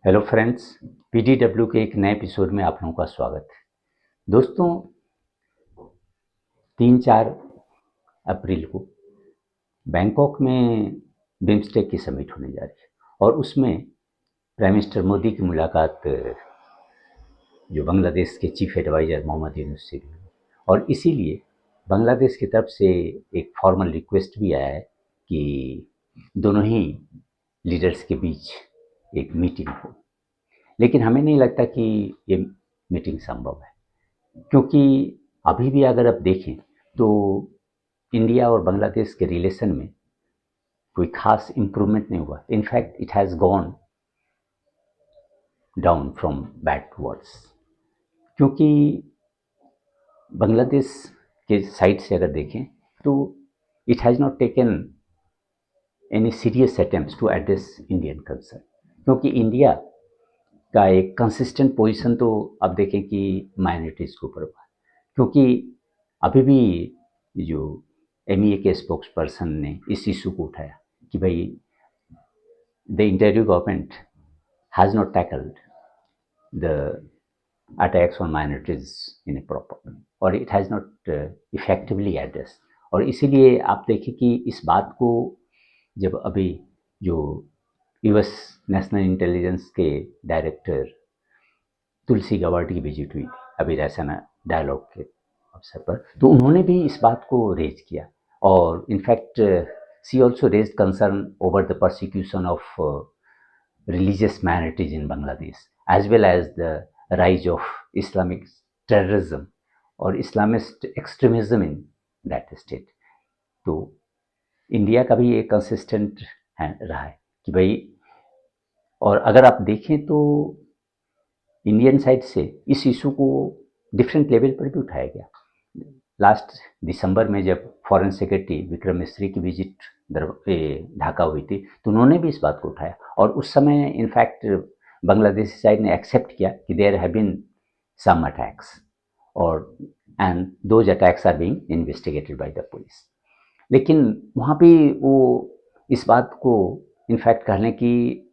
Hello friends, PDW के एक नए एपिसोड में आप लोगों का स्वागत है। दोस्तों, 3-4 अप्रैल को बैंकॉक में बिम्स्टेक की समिट होने जा रही है और उसमें प्राइम मिनिस्टर मोदी की मुलाकात जो बांग्लादेश के चीफ एडवाइज़र मोहम्मद यूनुस से भी हुई और इसीलिए बांग्लादेश की तरफ से एक फॉर्मल रिक्वेस्ट भी आया है कि दोनों ही लीडर्स के बीच एक मीटिंग हो। लेकिन हमें नहीं लगता कि ये मीटिंग संभव है, क्योंकि अभी भी अगर आप देखें तो इंडिया और बांग्लादेश के रिलेशन में कोई खास इम्प्रूवमेंट नहीं हुआ। In fact it has gone down from bad to worse, क्योंकि बांग्लादेश के साइड से अगर देखें तो it has not taken any serious attempts to address Indian concern, क्योंकि इंडिया का एक कंसिस्टेंट पोजीशन तो अब देखें कि माइनॉरिटीज़ के ऊपर हुआ, क्योंकि अभी भी जो एमईए के स्पोक्स पर्सन ने इस इशू को उठाया कि भाई the interior government has not tackled the attacks on minorities in a proper और it has not effectively address. और इसीलिए आप देखिए कि इस बात को जब अभी जो यूएस नेशनल इंटेलिजेंस के डायरेक्टर तुलसी गवार्ड की विजिट हुई अभी रैसना डायलॉग के अवसर पर, तो उन्होंने भी इस बात को रेज किया और in fact she also raise concern over the persecution of religious minorities in Bangladesh, as well as the rise of Islamic terrorism और Islamist extremism in that state। तो इंडिया का भी एक कंसिस्टेंट रहा है कि भाई, और अगर आप देखें तो इंडियन साइड से इस इशू को डिफरेंट लेवल पर भी उठाया गया। लास्ट दिसंबर में जब फॉरेन सेक्रेटरी विक्रम मिस्री की विजिट ढाका हुई थी तो उन्होंने भी इस बात को उठाया और उस समय इनफैक्ट बांग्लादेशी साइड ने एक्सेप्ट किया कि there have been some attacks और and those attacks are being investigated by the police. लेकिन वहाँ भी वो इस बात को इनफैक्ट कहने की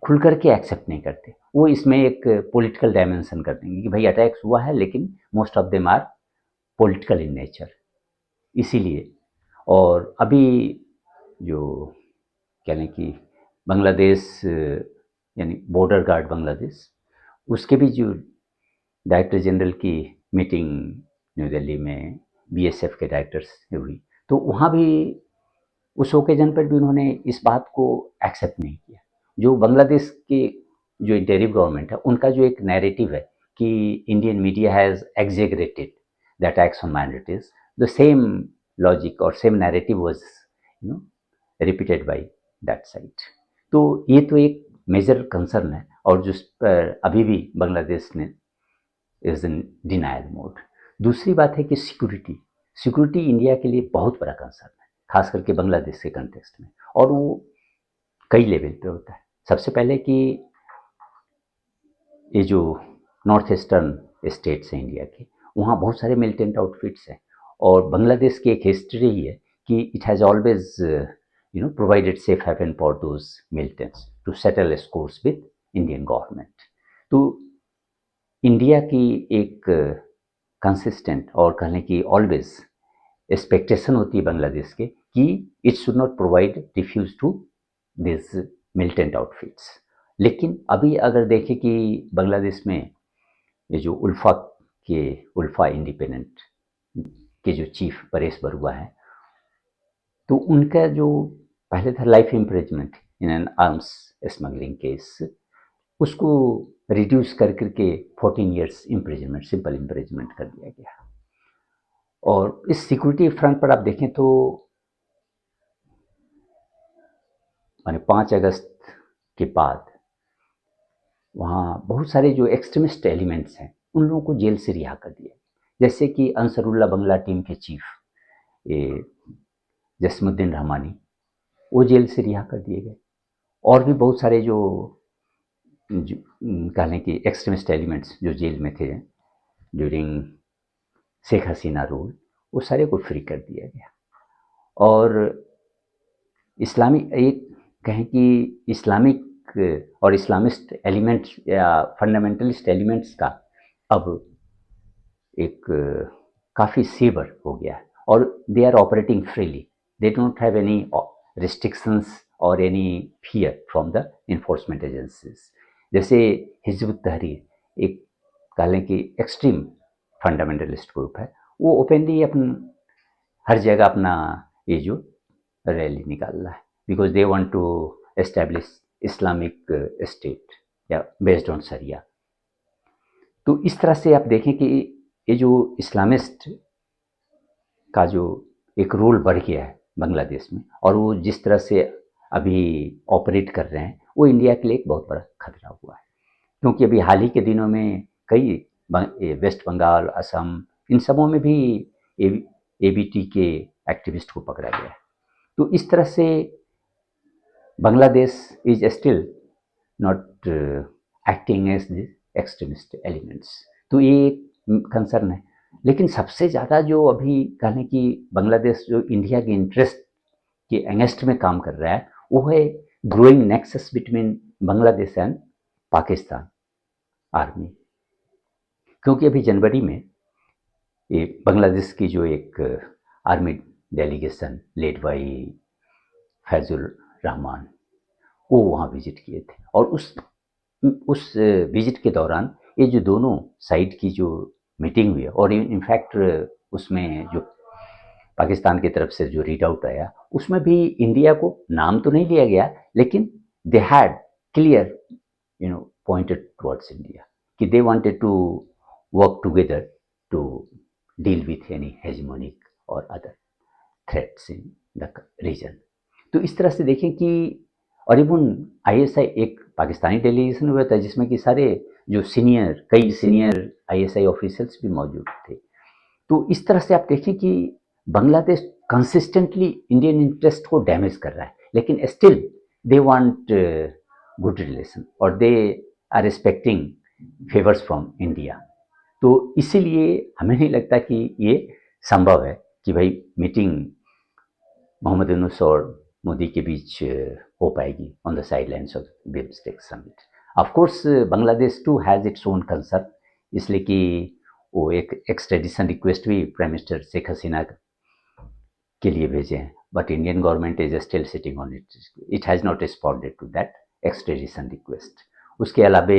खुल करके एक्सेप्ट नहीं करते। वो इसमें एक पॉलिटिकल डायमेंशन कर देंगे कि भाई अटैक्स हुआ है लेकिन most of them are political in nature. इसीलिए और अभी जो कहने की बांग्लादेश यानी बॉर्डर गार्ड बांग्लादेश, उसके भी जो डायरेक्टर जनरल की मीटिंग न्यू दिल्ली में बीएसएफ के डायरेक्टर्स से हुई, तो वहाँ भी उस ओकेजन पर भी उन्होंने इस बात को एक्सेप्ट नहीं किया। जो बांग्लादेश के जो इंटेरिम गवर्नमेंट है उनका जो एक नैरेटिव है कि Indian media has exaggerated the attacks on minorities, the same logic और same narrative was repeated by that side. तो ये तो एक मेजर कंसर्न है और जिस पर अभी भी बांग्लादेश ने इज इन डिनायल मोड। दूसरी बात है कि सिक्योरिटी सिक्योरिटी इंडिया के लिए बहुत बड़ा कंसर्न है, खास करके बांग्लादेश के कंटेक्स्ट में, और वो कई लेवल पे होता है। सबसे पहले कि ये जो नॉर्थ ईस्टर्न स्टेट्स हैं इंडिया के, वहाँ बहुत सारे मिलिटेंट आउटफिट्स हैं और बांग्लादेश की एक हिस्ट्री ही है कि it has always provided safe haven for those militants to settle scores with Indian government. तो इंडिया की एक कंसिस्टेंट और कहने की ऑलवेज एक्सपेक्टेशन होती है बांग्लादेश के कि it should not provide refuge to this militant outfits. लेकिन अभी अगर देखें कि बांग्लादेश में ये जो उल्फा इंडिपेंडेंट के जो चीफ परेश बरुआ हैं, तो उनका जो पहले था life imprisonment in an arms smuggling case, उसको रिड्यूस कर करके 14 ईयर्स इम्प्रिजमेंट, सिंपल इम्प्रिजमेंट कर दिया गया। और इस सिक्योरिटी फ्रंट पर आप देखें तो माने 5 अगस्त के बाद वहाँ बहुत सारे जो एक्सट्रीमिस्ट एलिमेंट्स हैं उन लोगों को जेल से रिहा कर दिया, जैसे कि अंसरुल्लाह बंगला टीम के चीफ ये जसीमुद्दीन रहमानी, वो जेल से रिहा कर दिए गए। और भी बहुत सारे जो कहने की एक्सट्रीमिस्ट एलिमेंट्स जो जेल में थे ड्यूरिंग शेख हसीना रूल, वो सारे को फ्री कर दिया गया। और इस्लामिक एक कहें कि इस्लामिक और इस्लामिस्ट एलिमेंट्स या फंडामेंटलिस्ट एलिमेंट्स का अब एक काफ़ी सीवर हो गया है और they are operating freely. They don't have any restrictions और any fear from the enforcement agencies. जैसे हिजबुत तहरीर एक कह लें कि एक्सट्रीम फंडामेंटलिस्ट ग्रुप है, वो ओपनली हर जगह अपना ये जो रैली निकाल रहा है because they want to establish Islamic state या बेस्ड ऑन शरिया. तो इस तरह से आप देखें कि ये जो इस्लामिस्ट का जो एक रोल बढ़ गया है बांग्लादेश में और वो जिस तरह से अभी ऑपरेट कर रहे हैं वो इंडिया के लिए एक बहुत बड़ा खतरा हुआ है. क्योंकि अभी हाल ही के दिनों में कई वेस्ट बंगाल, असम, इन सबों में भी एबीटी के एक्टिविस्ट को पकड़ा गया है. तो इस तरह से Bangladesh is still not acting as the extremist elements. तो ये एक कंसर्न है. लेकिन सबसे ज़्यादा जो अभी कहने की बांग्लादेश जो इंडिया के इंटरेस्ट के अगेंस्ट में काम कर रहा है वो है growing nexus between Bangladesh and Pakistan army. क्योंकि अभी जनवरी में ये बांग्लादेश की जो एक army delegation led by Faizul Rahman वो वहाँ विजिट किए थे और उस विजिट के दौरान ये जो दोनों साइड की जो मीटिंग हुई और इनफैक्ट उसमें जो पाकिस्तान की तरफ से जो रीड आउट आया उसमें भी इंडिया को नाम तो नहीं लिया गया लेकिन they had clear pointed towards India कि they wanted to work together to deal with any hegemonic और other threats in the region. तो इस तरह से देखें कि और इवन आईएसआई एक पाकिस्तानी डेलीगेशन हुआ था जिसमें कि सारे जो कई सीनियर आईएसआई ऑफिसर्स भी मौजूद थे. तो इस तरह से आप देखें कि बांग्लादेश कंसिस्टेंटली इंडियन इंटरेस्ट को डैमेज कर रहा है लेकिन still they want good relation और they are expecting favours from India. तो इसीलिए हमें नहीं लगता कि ये संभव है कि भाई मीटिंग मोहम्मद यूनुस और मोदी के बीच हो पाएगी on the sidelines of BIMSTEC summit. Of course Bangladesh too has its own concern इसलिए कि वो एक एक्सट्रेडिशन रिक्वेस्ट भी प्राइम मिनिस्टर शेख हसीना के लिए भेजे हैं but Indian government is still sitting on it has not responded to that extradition request. उसके अलावा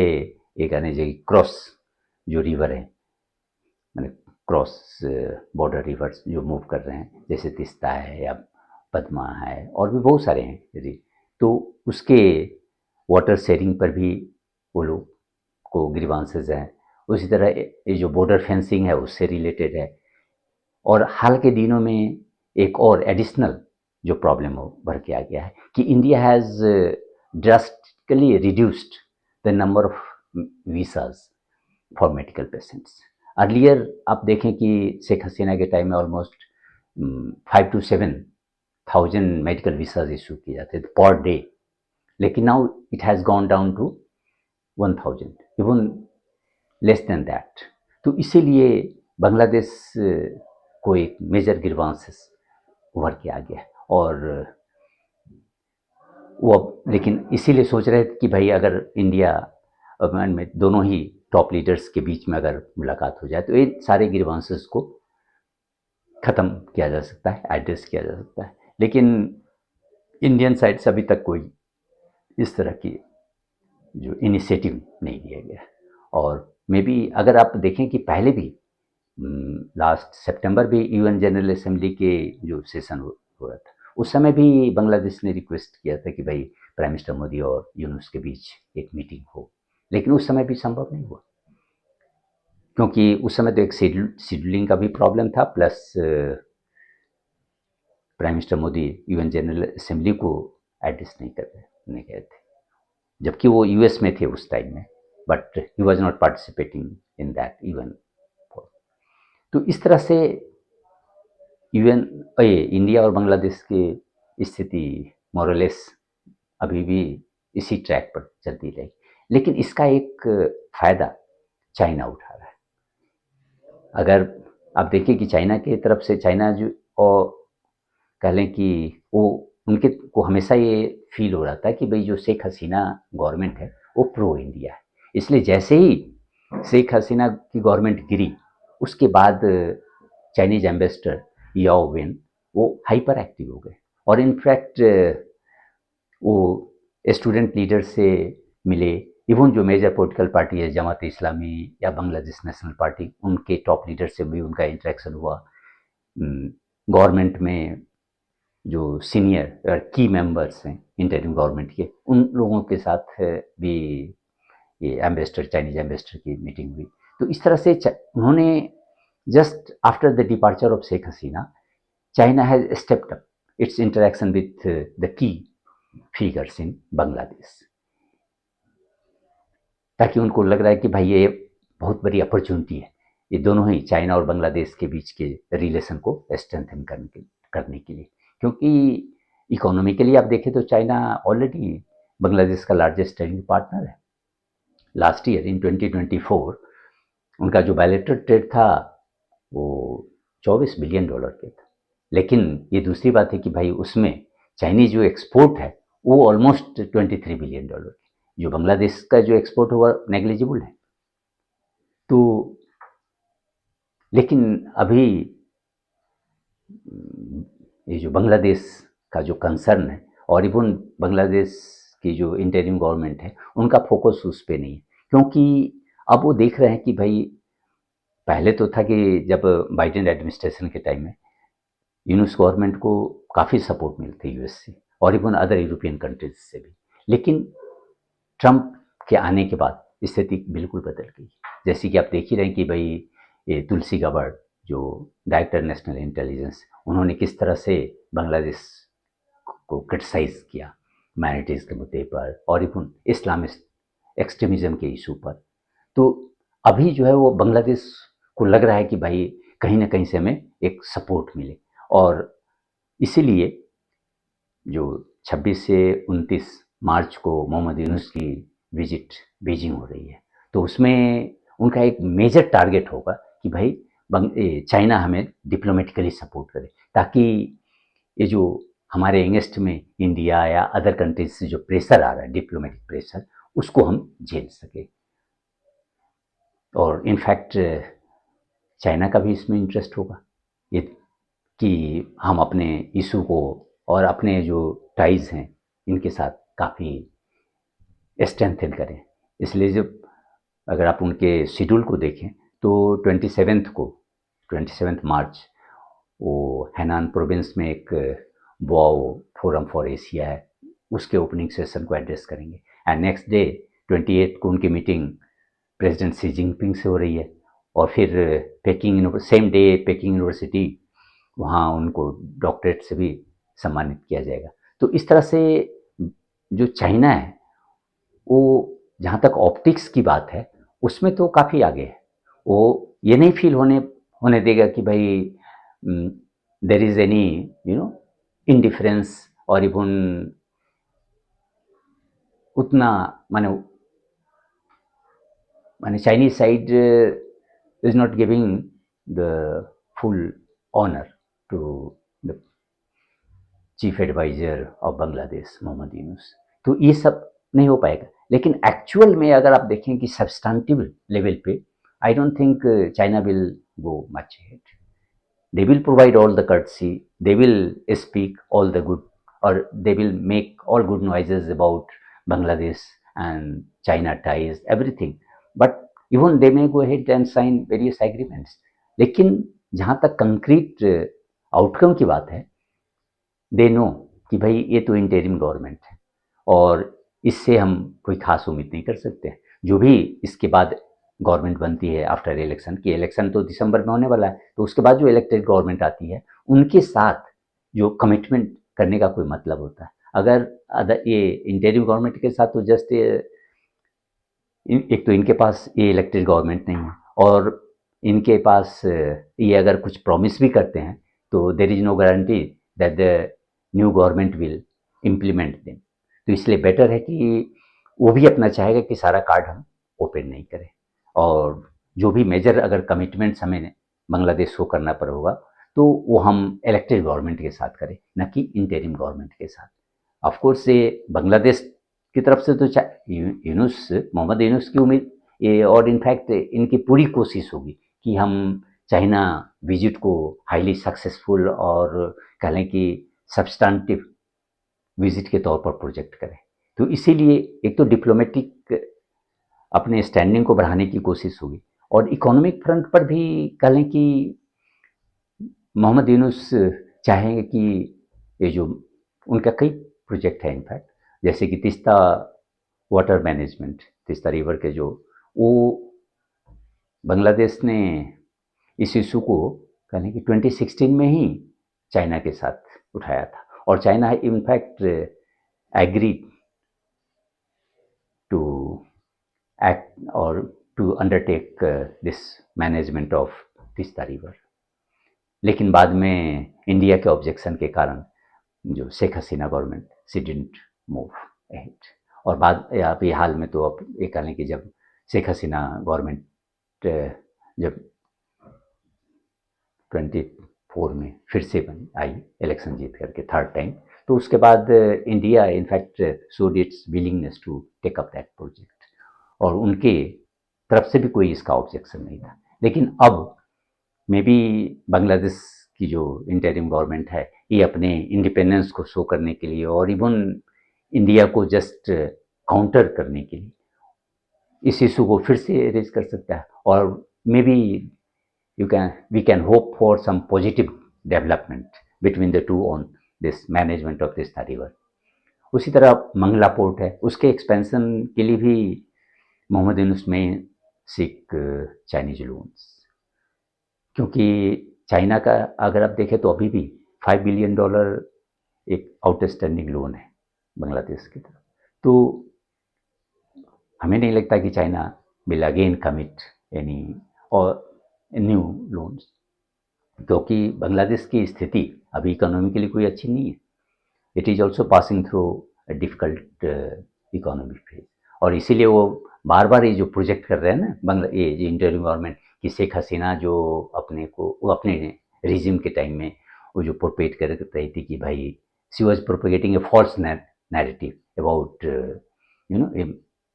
एक आने क्रॉस जो रिवर है मैंने क्रॉस बॉर्डर रिवर्स जो मूव कर रहे हैं जैसे तिस्ता है या पद्मा है और भी बहुत सारे हैं यदि तो उसके वाटर शेयरिंग पर भी वो लोग को ग्रीवांसेस हैं. उसी तरह ये जो बॉर्डर फेंसिंग है उससे रिलेटेड है. और हाल के दिनों में एक और एडिशनल जो प्रॉब्लम हो भर के आ गया है कि India has drastically reduced the number of visas for medical patients. Earlier आप देखें कि शेख हसीना के टाइम में almost 5 to 7,000 medical visas issue किए जाते थे पर डे लेकिन now it has gone down to 1,000 even less than that. तो इसीलिए बांग्लादेश को एक मेजर ग्रीवांसेस उभर के आ गया है और वो अब लेकिन इसीलिए सोच रहे थे कि भाई अगर इंडिया में दोनों ही टॉप लीडर्स के बीच में अगर मुलाकात हो जाए तो ये सारे ग्रीवांसेस को ख़त्म किया जा सकता है, एड्रेस किया जा सकता है. लेकिन इंडियन साइड से अभी तक कोई इस तरह की जो इनिशिएटिव नहीं लिया गया. और मे बी अगर आप देखें कि पहले भी लास्ट सितंबर भी यूएन जनरल असेंबली के जो सेशन हो रहा था उस समय भी बांग्लादेश ने रिक्वेस्ट किया था कि भाई प्राइम मिनिस्टर मोदी और यूनुस के बीच एक मीटिंग हो लेकिन उस समय भी संभव नहीं हुआ क्योंकि उस समय तो एक शेड्यूलिंग का भी प्रॉब्लम था plus prime minister Modi UN general assembly को एड्रेस नहीं गए थे जबकि वो यूएस में थे उस टाइम में but he was not participating in that even. तो इस तरह से इंडिया और बांग्लादेश की स्थिति मोरलेस अभी भी इसी ट्रैक पर चलती रही लेकिन इसका एक फ़ायदा चाइना उठा रहा है. अगर आप देखें कि चाइना की तरफ से चाइना जो और कह लें कि वो उनके को हमेशा ये फील हो रहा था कि भाई जो शेख हसीना गवर्नमेंट है वो प्रो इंडिया है। इसलिए जैसे ही शेख हसीना की गवर्नमेंट गिरी, उसके बाद चाइनीज एम्बेसडर याओ वेन वो हाइपर एक्टिव हो गए, और इनफैक्ट वो स्टूडेंट लीडर से मिले। इवन जो मेजर पॉलिटिकल पार्टी है जमात इस्लामी या बांग्लादेश नेशनल पार्टी, उनके टॉप लीडर से भी उनका इंटरेक्शन हुआ। गवर्नमेंट में जो सीनियर की मेंबर्स हैं इंटरिम गवर्नमेंट के, उन लोगों के साथ भी ये एम्बेसडर, चाइनीज एम्बेसडर की मीटिंग हुई। तो इस तरह से उन्होंने just after the departure of Sheikh Hasina, China has stepped up its interaction with the key figures in Bangladesh, ताकि उनको लग रहा है कि भाई ये बहुत बड़ी अपॉर्चुनिटी है, ये दोनों ही चाइना और बांग्लादेश के बीच के रिलेशन को स्ट्रेंथन करने के लिए। क्योंकि इकोनॉमिकली आप देखें तो चाइना ऑलरेडी बांग्लादेश का लार्जेस्ट ट्रेडिंग पार्टनर है। लास्ट ईयर इन 2024 उनका जो बायलैटरल ट्रेड था वो $24 बिलियन के था। लेकिन ये दूसरी बात है कि भाई उसमें चाइनीज जो एक्सपोर्ट है वो ऑलमोस्ट $23 बिलियन, जो बांग्लादेश का जो एक्सपोर्ट हुआ नेग्लिजिबल है। तो लेकिन अभी ये जो बांग्लादेश का जो कंसर्न है, और इवन बांग्लादेश की जो इंटरिम गवर्नमेंट है, उनका फोकस उस पर नहीं है। क्योंकि अब वो देख रहे हैं कि भाई पहले तो था कि जब बाइडेन एडमिनिस्ट्रेशन के टाइम में यूएस गवर्नमेंट को काफ़ी सपोर्ट मिलती है यूएस से और इवन अदर यूरोपियन कंट्रीज से भी, लेकिन ट्रंप के आने के बाद स्थिति बिल्कुल बदल गई। जैसे कि आप देख ही रहे हैं कि भाई ये तुलसी गबर्ड जो डायरेक्टर नेशनल इंटेलिजेंस, उन्होंने किस तरह से बांग्लादेश को क्रिटिसाइज किया माइनॉरिटीज़ के मुद्दे पर और इवन इस्लामिस्ट एक्सट्रीमिज्म के इशू पर। तो अभी जो है वो बांग्लादेश को लग रहा है कि भाई कहीं ना कहीं से हमें एक सपोर्ट मिले, और इसीलिए जो 26 से 29 मार्च को मोहम्मद यूनुस की विजिट बीजिंग हो रही है, तो उसमें उनका एक मेजर टारगेट होगा कि भाई चाइना हमें डिप्लोमेटिकली सपोर्ट करे, ताकि ये जो हमारे अगेंस्ट में इंडिया या अदर कंट्रीज से जो प्रेशर आ रहा है, डिप्लोमेटिक प्रेशर, उसको हम झेल सके। और इनफैक्ट चाइना का भी इसमें इंटरेस्ट होगा ये कि हम अपने इशू को और अपने जो टाइज हैं इनके साथ काफ़ी स्ट्रेंथन करें। इसलिए जब अगर आप उनके शेड्यूल को देखें तो 27 मार्च वो हैनान प्रोविंस में एक बोआओ फोरम फॉर एशिया है, उसके ओपनिंग सेशन को एड्रेस करेंगे। एंड नेक्स्ट डे 28 को उनकी मीटिंग प्रेसिडेंट शी जिनपिंग से हो रही है, और फिर packing same day packing university, वहाँ उनको डॉक्टरेट से भी सम्मानित किया जाएगा। तो इस तरह से जो चाइना है वो जहाँ तक ऑप्टिक्स की बात है उसमें तो काफ़ी आगे है। वो ये नहीं फील होने देगा कि भाई देर इज़ एनी इंडिफरेंस, और इवन उतना माने Chinese side is not giving the full honour to the chief adviser of Bangladesh Mohammad Yunus. तो ये सब नहीं हो पाएगा। लेकिन एक्चुअल में अगर आप देखें कि सब्सटेंटिव लेवल पे, I don't think China will go much head. They will provide all the courtesy, they will speak all the good, or they will make all good noises about Bangladesh and China ties, everything. But even they may go ahead and sign various agreements. लेकिन जहाँ तक concrete outcome की बात है, they know कि भाई ये तो इंटरिम गवर्नमेंट है और इससे हम कोई खास उम्मीद नहीं कर सकते। जो भी इसके बाद गवर्नमेंट बनती है आफ्टर इलेक्शन, की इलेक्शन तो दिसंबर में होने वाला है, तो उसके बाद जो इलेक्टेड गवर्नमेंट आती है उनके साथ जो कमिटमेंट करने का कोई मतलब होता है। अगर ये इंटरिम गवर्नमेंट के साथ तो जस्ट एक तो इनके पास ये इलेक्टेड गवर्नमेंट नहीं है, और इनके पास ये अगर कुछ प्रॉमिस भी करते हैं तो there is no guarantee that the new government will implement them. तो इसलिए बेटर है कि वो भी अपना चाहेगा कि सारा कार्ड हम ओपन नहीं करें, और जो भी मेजर अगर कमिटमेंट्स हमें बांग्लादेश को करना पड़ा होगा तो वो हम इलेक्टेड गवर्नमेंट के साथ करें, न कि इंटरिम गवर्नमेंट के साथ। ऑफ कोर्स ये बांग्लादेश की तरफ से तो यूनुस मोहम्मद यूनुस की उम्मीद ये, और इनफैक्ट इनकी पूरी कोशिश होगी कि हम चाइना विजिट को हाईली सक्सेसफुल और कह लें कि सब्सटेंटिव विजिट के तौर पर प्रोजेक्ट करें। तो इसीलिए एक तो डिप्लोमेटिक अपने स्टैंडिंग को बढ़ाने की कोशिश होगी, और इकोनॉमिक फ्रंट पर भी कह लें कि मोहम्मद यूनुस चाहेंगे कि ये जो उनका कई प्रोजेक्ट है इनफैक्ट, जैसे कि Teesta water management, Teesta river के जो, वो बांग्लादेश ने इस इशू को कह लें कि 2016 में ही चाइना के साथ उठाया था, और China in fact agree to act और to undertake this management of Teesta river. लेकिन बाद में इंडिया के ऑब्जेक्शन के कारण जो Sheikh Hasina government she didn't move ahead, और बाद अभी हाल में तो अब ये कह लें कि जब शेख हसीना गवर्नमेंट जब 24 में फिर से बनी आई इलेक्शन जीत करके थर्ड टाइम, तो उसके बाद India in fact showed its willingness to take up that project, और उनके तरफ से भी कोई इसका ऑब्जेक्शन नहीं था। लेकिन अब मे बी बांग्लादेश की जो इंटरिम गवर्नमेंट है, ये अपने इंडिपेंडेंस को शो करने के लिए और इवन इंडिया को जस्ट काउंटर करने के लिए इस इशू को फिर से रेज कर सकता है, और may be we can hope for some positive development between the two on this management of this river. उसी तरह मंगला पोर्ट है, उसके एक्सपेंशन के लिए भी मोहम्मद यूनुस में सीक चाइनीज लोन्स, क्योंकि चाइना का अगर आप देखें तो अभी भी $5 बिलियन एक आउटस्टैंडिंग लोन है बांग्लादेश की तरफ। तो हमें नहीं लगता कि China will again commit any और न्यू लोन्स, क्योंकि बांग्लादेश की स्थिति अभी इकोनॉमिकली कोई अच्छी नहीं है। It is also passing through a difficult economic phase, और इसीलिए वो बार बार ये जो प्रोजेक्ट कर रहे हैं ना ये इंटरिम गवर्नमेंट, कि शेख हसीना जो वो अपने रिजिम के टाइम में वो जो प्रोपेट कर रही थी कि भाई she was propagating a false narrative about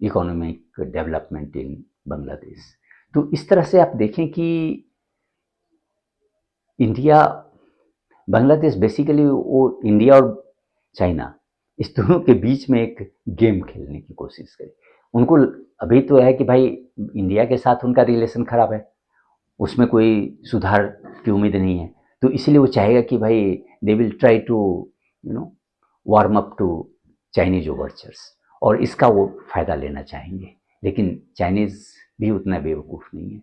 economic development in Bangladesh. तो इस तरह से आप देखें कि इंडिया बांग्लादेश बेसिकली वो इंडिया और चाइना इस दोनों के बीच में एक गेम खेलने की कोशिश करे। उनको अभी तो है कि भाई इंडिया के साथ उनका रिलेशन खराब है, उसमें कोई सुधार की उम्मीद नहीं है, तो इसलिए वो चाहेगा कि भाई they will try to warm up to Chinese overtures, और इसका वो फायदा लेना चाहेंगे। लेकिन चाइनीज भी उतना बेवकूफ़ नहीं है,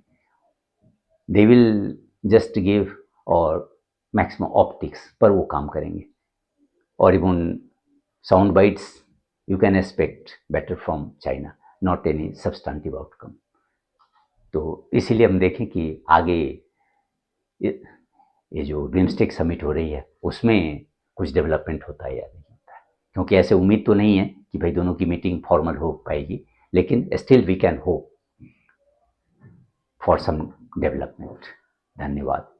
दे विल जस्ट गिव और मैक्सिमम ऑप्टिक्स पर वो काम करेंगे, और even sound bytes you can expect better from China, not any substantive outcome. तो इसीलिए हम देखें कि आगे ये जो बिम्स्टेक समिट हो रही है उसमें कुछ डेवलपमेंट होता है या नहीं होता है, क्योंकि ऐसे उम्मीद तो नहीं है कि भाई दोनों की मीटिंग फॉर्मल हो पाएगी, लेकिन still we can hope for some development. धन्यवाद।